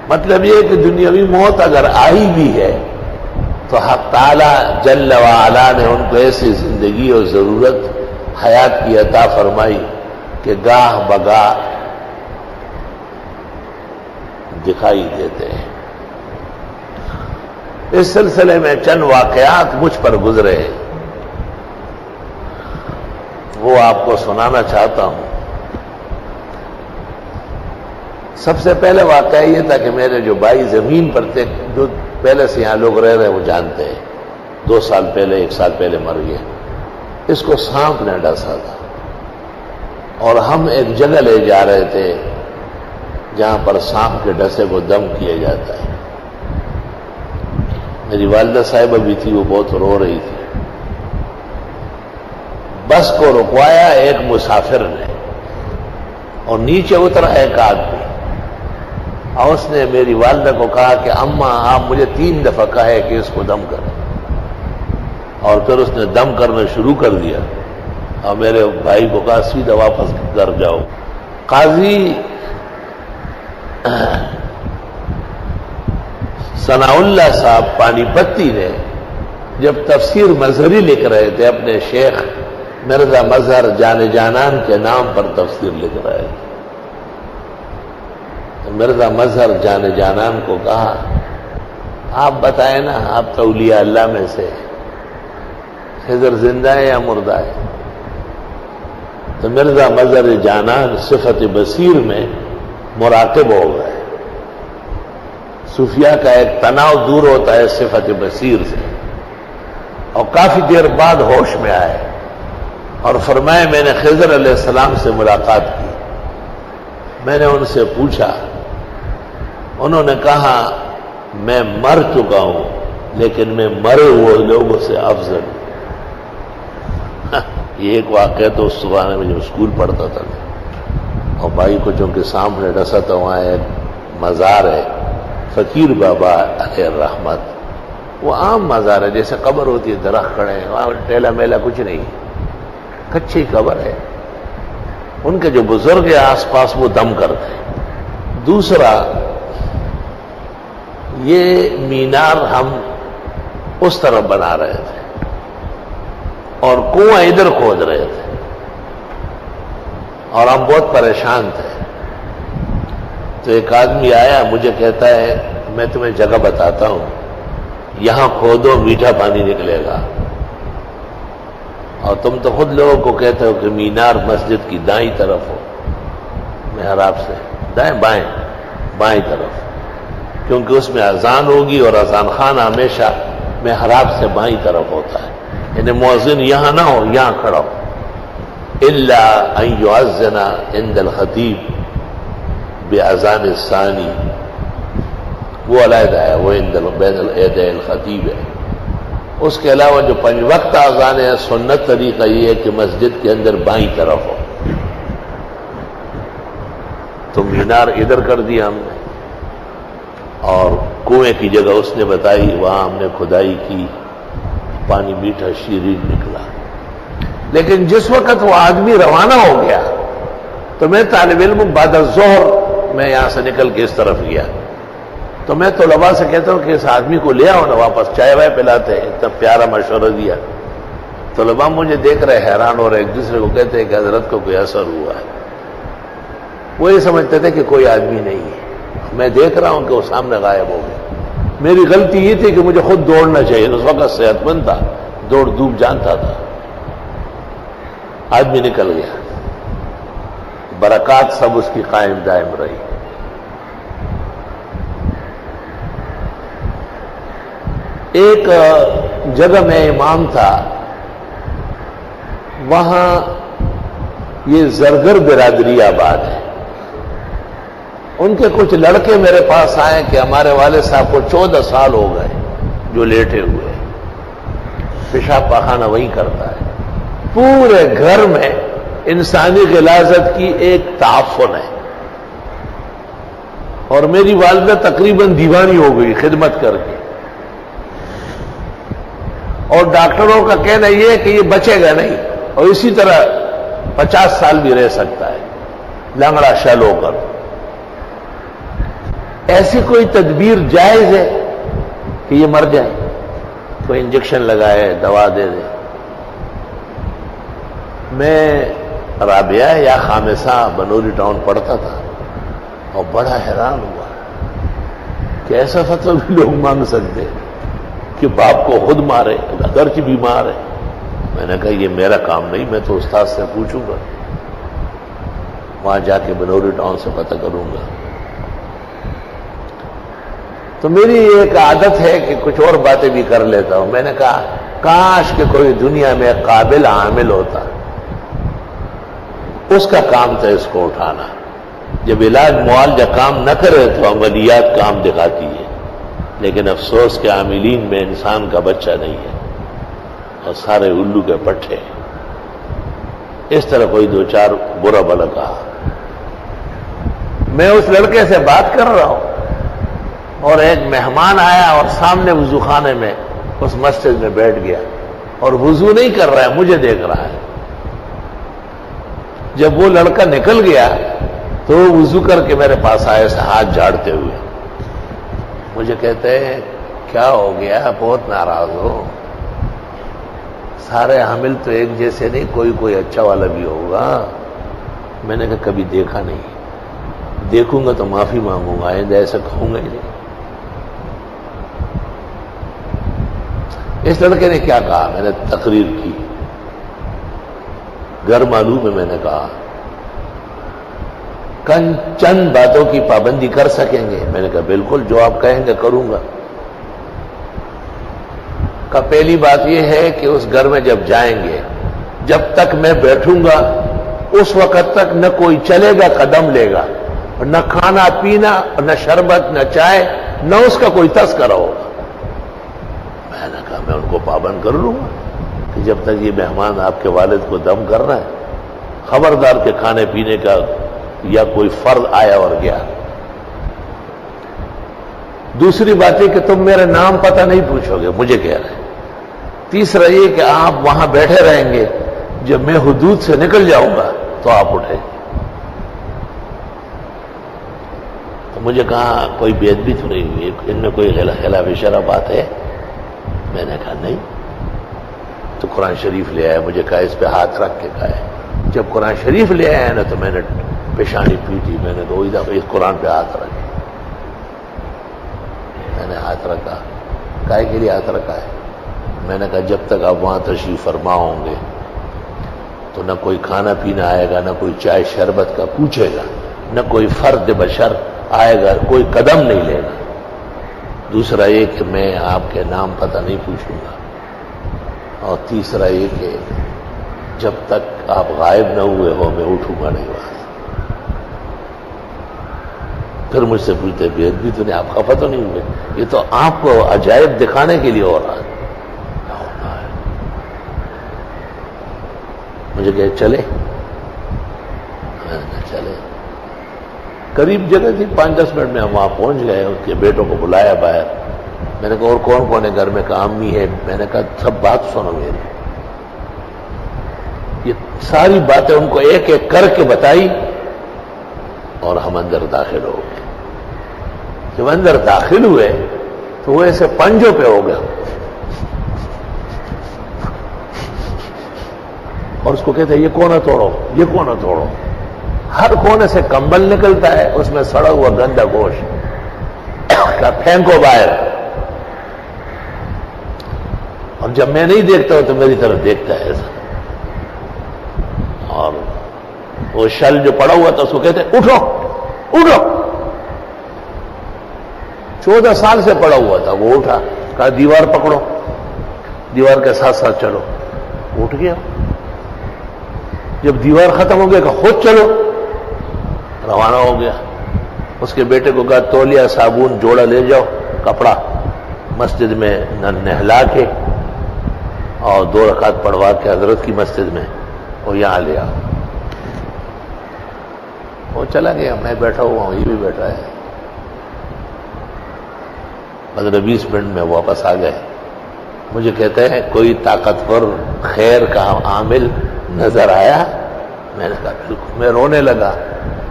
مطلب یہ کہ دنیاوی موت اگر آئی بھی ہے تو حق تعالی جل وعلا نے ان کو ایسی زندگی اور ضرورت حیات کی عطا فرمائی کہ گاہ بگاہ دکھائی دیتے ہیں۔ اس سلسلے میں چند واقعات مجھ پر گزرے ہیں، وہ آپ کو سنانا چاہتا ہوں۔ سب سے پہلے واقعہ یہ تھا کہ میرے جو بھائی زمین پر تھے، جو پہلے سے یہاں لوگ رہ رہے وہ جانتے ہیں، 2 سال پہلے 1 سال پہلے مر گیا۔ اس کو سانپ نے ڈسا تھا اور ہم ایک جگہ لے جا رہے تھے جہاں پر سانپ کے ڈسے کو دم کیا جاتا ہے۔ میری والدہ صاحبہ بھی تھی، وہ بہت رو رہی تھی۔ بس کو رکوایا ایک مسافر نے اور نیچے اترا ایک آدمی، اور اس نے میری والدہ کو کہا کہ اماں آپ مجھے 3 دفعہ کہے کہ اس کو دم کریں، اور پھر اس نے دم کرنا شروع کر دیا اور میرے بھائی کو کہا سیدھا واپس گھر جاؤ۔ قاضی ثناء اللہ صاحب پانی پتی نے جب تفسیر مظہری لکھ رہے تھے، اپنے شیخ مرزا مظہر جان جانان کے نام پر تفسیر لکھ رہے تھے، تو مرزا مظہر جان جانان کو کہا آپ بتائیں نا، آپ تو اولیاء اللہ میں سے، خضر زندہ ہے یا مردہ ہے؟ تو مرزا مظہر جانان صفت بصیر میں مراقب ہو گئے۔ صوفیاء کا ایک تناؤ دور ہوتا ہے صفت بصیر سے، اور کافی دیر بعد ہوش میں آئے اور فرمائے میں نے خضر علیہ السلام سے ملاقات کی، میں نے ان سے پوچھا، انہوں نے کہا میں مر چکا ہوں لیکن میں مرے ہوئے لوگوں سے افضل ہوں۔ یہ ایک واقعہ تو اس زمانے میں جب اسکول پڑھتا تھا، اور بھائی کو چونکہ سامنے ڈسا تھا، وہاں ایک مزار ہے فقیر بابا علیہ الرحمت، وہ عام مزار ہے جیسے قبر ہوتی ہے، درخت کھڑے ہیں، وہاں ٹیلا میلا کچھ نہیں، کچی قبر ہے۔ ان کے جو بزرگ ہیں آس پاس وہ دم کرتے ہیں۔ دوسرا، یہ مینار ہم اس طرف بنا رہے تھے اور کنواں ادھر کھود رہے تھے، اور ہم بہت پریشان تھے۔ تو ایک آدمی آیا، مجھے کہتا ہے میں تمہیں جگہ بتاتا ہوں، یہاں کھودو میٹھا پانی نکلے گا، اور تم تو خود لوگوں کو کہتے ہو کہ مینار مسجد کی دائیں طرف ہو، محراب سے دائیں بائیں طرف، کیونکہ اس میں اذان ہوگی اور اذان خانہ ہمیشہ محراب سے بائیں طرف ہوتا ہے، یعنی مؤذن یہاں نہ ہو، یہاں کھڑا ہو، الا ان یؤذن عند الخطیب باذان الثانی، وہ علیحدہ ہے، وہ بین الیدی الخطیب ہے۔ اس کے علاوہ جو 5 وقت اذان ہے، سنت طریقہ یہ ہے کہ مسجد کے اندر بائیں طرف ہو۔ تو مینار ادھر کر دیا ہم نے، اور کنویں کی جگہ اس نے بتائی، وہاں ہم نے کھدائی کی، پانی میٹھا شیرین نکلا۔ لیکن جس وقت وہ آدمی روانہ ہو گیا تو میں طالب علم بعد الظہر میں یہاں سے نکل کے اس طرف گیا، تو میں طلباء سے کہتا ہوں کہ اس آدمی کو لے آؤ نا واپس، چائے وائے پلاتے ہیں، اتنا پیارا مشورہ دیا۔ طلباء مجھے دیکھ رہے حیران ہو رہے، ایک دوسرے کو کہتے ہیں کہ حضرت کو کوئی اثر ہوا ہے۔ وہ یہ سمجھتے تھے کہ کوئی آدمی نہیں ہے، میں دیکھ رہا ہوں کہ وہ سامنے غائب ہو گئے۔ میری غلطی یہ تھی کہ مجھے خود دوڑنا چاہیے، اس وقت صحت مند تھا، دوڑ دھوپ جانتا تھا۔ آدمی نکل گیا، برکات سب اس کی قائم دائم رہی۔ ایک جگہ میں امام تھا، وہاں یہ زرگر برادری آباد ہے، ان کے کچھ لڑکے میرے پاس آئے کہ ہمارے والد صاحب کو 14 سال ہو گئے جو لیٹے ہوئے، پیشاب پاخانہ وہی کرتا ہے، پورے گھر میں انسانی غلاظت کی ایک تعفن ہے، اور میری والدہ تقریباً دیوانی ہو گئی خدمت کر کے، اور ڈاکٹروں کا کہنا یہ ہے کہ یہ بچے گا نہیں، اور اسی طرح 50 سال بھی رہ سکتا ہے لنگڑا شل ہو کر۔ ایسی کوئی تدبیر جائز ہے کہ یہ مر جائے؟ کوئی انجیکشن لگائے، دوا دے دے؟ میں رابعہ یا خامسہ بنوری ٹاؤن پڑھتا تھا اور بڑا حیران ہوا کہ ایسا فتویٰ بھی لوگ مانگ سکتے کہ باپ کو خود مارے اگرچہ بیمار ہے۔ میں نے کہا یہ میرا کام نہیں، میں تو استاد سے پوچھوں گا، وہاں جا کے بنوری ٹاؤن سے پتہ کروں گا۔ تو میری ایک عادت ہے کہ کچھ اور باتیں بھی کر لیتا ہوں۔ میں نے کہا کاش کہ کوئی دنیا میں قابل عامل ہوتا، اس کا کام تھا اس کو اٹھانا۔ جب علاج معالجہ کام نہ کرے تو عملیات کام دکھاتی ہے، لیکن افسوس کہ عاملین میں انسان کا بچہ نہیں ہے اور سارے الو کے پٹھے۔ اس طرح کوئی دو چار برا بلا کہا۔ میں اس لڑکے سے بات کر رہا ہوں اور ایک مہمان آیا اور سامنے وضو خانے میں اس مسجد میں بیٹھ گیا اور وضو نہیں کر رہا ہے، مجھے دیکھ رہا ہے۔ جب وہ لڑکا نکل گیا تو وہ وضو کر کے میرے پاس آئے سے ہاتھ جھاڑتے ہوئے، مجھے کہتے ہیں کیا ہو گیا، بہت ناراض ہو؟ سارے حامل تو ایک جیسے نہیں، کوئی اچھا والا بھی ہوگا۔ میں نے کہا کبھی دیکھا نہیں، دیکھوں گا تو معافی مانگوں گا، آئندہ ایسا کہوں گا ہی نہیں۔ اس لڑکے نے کیا کہا؟ میں نے تقریر کی، گر معلوم ہے، میں نے کہا چند باتوں کی پابندی کر سکیں گے؟ میں نے کہا بالکل، جو آپ کہیں گے کروں گا۔ کہ پہلی بات یہ ہے کہ اس گھر میں جب جائیں گے، جب تک میں بیٹھوں گا اس وقت تک نہ کوئی چلے گا قدم لے گا، اور نہ کھانا پینا، اور نہ شربت، نہ چائے، نہ اس کا کوئی تذکرہ ہوگا۔ میں نے کہا میں ان کو پابند کر لوں گا کہ جب تک یہ مہمان آپ کے والد کو دم کر رہا ہے، خبردار کے کھانے پینے کا یا کوئی فرض آیا اور گیا۔ دوسری بات یہ کہ تم میرا نام پتہ نہیں پوچھو گے، مجھے کہہ رہے ہیں۔ تیسرا یہ کہ آپ وہاں بیٹھے رہیں گے، جب میں حدود سے نکل جاؤں گا تو آپ اٹھیں۔ تو مجھے کہا کوئی بے ادبی تو نہیں ہوئی، ان میں کوئی خلاف شرع بات ہے؟ میں نے کہا نہیں۔ تو قرآن شریف لے آیا، مجھے کہا اس پہ ہاتھ رکھ کے کہا ہے۔ جب قرآن شریف لے آیا نا تو میں نے پیشانی پیٹی، میں نے کہا اس قرآن پہ ہاتھ رکھے۔ میں نے ہاتھ رکھا، کائے کے لیے ہاتھ رکھا ہے؟ میں نے کہا جب تک آپ وہاں تشریف فرما ہوں گے تو نہ کوئی کھانا پینا آئے گا، نہ کوئی چائے شربت کا پوچھے گا، نہ کوئی فرد بشر آئے گا، کوئی قدم نہیں لے گا۔ دوسرا یہ کہ میں آپ کے نام پتہ نہیں پوچھوں گا، اور تیسرا یہ کہ جب تک آپ غائب نہ ہوئے ہو میں اٹھوں گا نہیں وہاں۔ پھر مجھ سے پوچھتے بے ادبی تو نہیں، آپ خفا تو نہیں ہوئے؟ یہ تو آپ کو عجائب دکھانے کے لیے ہو رہا ہے۔ مجھے کہ چلے؟ میں نے کہا چلے۔ قریب جگہ تھی، 5-10 منٹ میں ہم وہاں پہنچ گئے، اس کے بیٹوں کو بلایا باہر۔ میں نے کہا اور کون کون ہے گھر میں؟ کہا امی ہے۔ میں نے کہا سب بات سنو میری۔ یہ ساری باتیں ان کو ایک ایک کر کے بتائی اور ہم اندر داخل ہو گئے۔ جب اندر داخل ہوئے تو وہ ایسے پنجوں پہ ہو گیا اور اس کو کہتے ہیں یہ کونا توڑو، یہ کونا توڑو۔ ہر کونے سے کمبل نکلتا ہے، اس میں سڑا ہوا گندا گوشت، کا پھینکو باہر۔ اور جب میں نہیں دیکھتا ہوں تو میری طرف دیکھتا ہے ایسا، اور وہ شل جو پڑا ہوا تھا اس کو کہتے ہیں اٹھو اٹھو۔ 14 سال سے پڑا ہوا تھا، وہ اٹھا، کہا دیوار پکڑو، دیوار کے ساتھ ساتھ چلو۔ اٹھ گیا۔ جب دیوار ختم ہو گیا کہ خود چلو، روانہ ہو گیا۔ اس کے بیٹے کو کہا تولیہ، صابن، جوڑا لے جاؤ، کپڑا، مسجد میں نہلا کے اور 2 رکعت پڑھوا کے حضرت کی مسجد میں اور یہاں لے آؤ۔ وہ چلا گیا، میں بیٹھا ہوا ہوں، یہ بھی بیٹھا ہے۔ 15-20 منٹ میں واپس آ گئے۔ مجھے کہتے ہیں کوئی طاقتور خیر کا عامل نظر آیا؟ میں نے کہا بالکل۔ میں رونے لگا،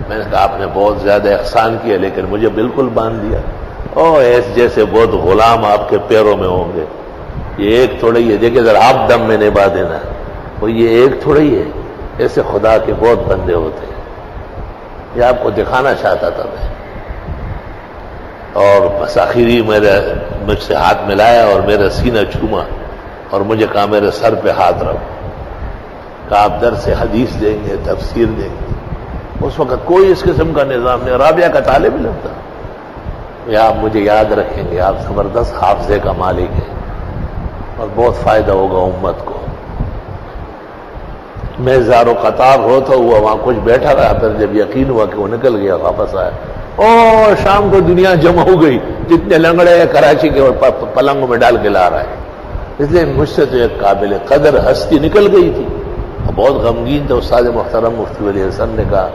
میں نے کہا آپ نے بہت زیادہ احسان کیا لیکن مجھے بالکل باندھ دیا. ایس جیسے بہت غلام آپ کے پیروں میں ہوں گے. یہ ایک تھوڑا ہی ہے، دیکھیں ذرا آپ دم میں نہیں باندھ دینا، وہ یہ ایک تھوڑا ہی ہے، ایسے خدا کے بہت بندے ہوتے ہیں. یہ آپ کو دکھانا چاہتا تھا میں. اور بس آخری مجھ سے ہاتھ ملایا اور میرا سینہ چھوما اور مجھے کہا میرے سر پہ ہاتھ رکھو. کہا آپ درس حدیث دیں گے، تفسیر دیں گے. اس وقت کوئی اس قسم کا نظام نہیں. رابعہ کا طالب علم تھا. یا آپ مجھے یاد رکھیں گے، آپ زبردست حافظے کا مالک ہیں اور بہت فائدہ ہوگا امت کو. میں زارو قطار ہوتا ہوا وہاں کچھ بیٹھا رہا. پھر جب یقین ہوا کہ وہ نکل گیا واپس آیا، شام کو دنیا جمع ہو گئی، جتنے لنگڑے ہیں کراچی کے اور پلنگوں میں ڈال کے لا رہا ہے. اس لیے مجھ سے تو ایک قابل قدر ہستی نکل گئی تھی. بہت غمگین تھا. استاد محترم مفتی ولی حسن نے کہا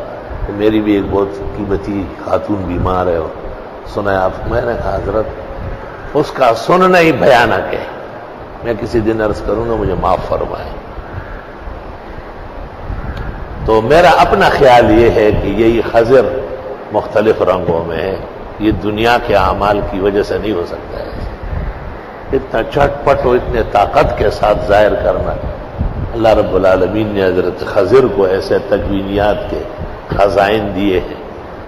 کہ میری بھی ایک بہت قیمتی خاتون بیمار ہے اور سنا آپ. میں نے کہا حضرت اس کا سننا ہی بھیانک ہے، میں کسی دن عرض کروں گا، مجھے معاف فرمائے. تو میرا اپنا خیال یہ ہے کہ یہی خضر مختلف رنگوں میں ہے. یہ دنیا کے اعمال کی وجہ سے نہیں ہو سکتا ہے. اتنا چٹ پٹ و اتنے طاقت کے ساتھ ظاہر کرنا. اللہ رب العالمین نے حضرت خضر کو ایسے تکوینیات کے خزائن دیے ہیں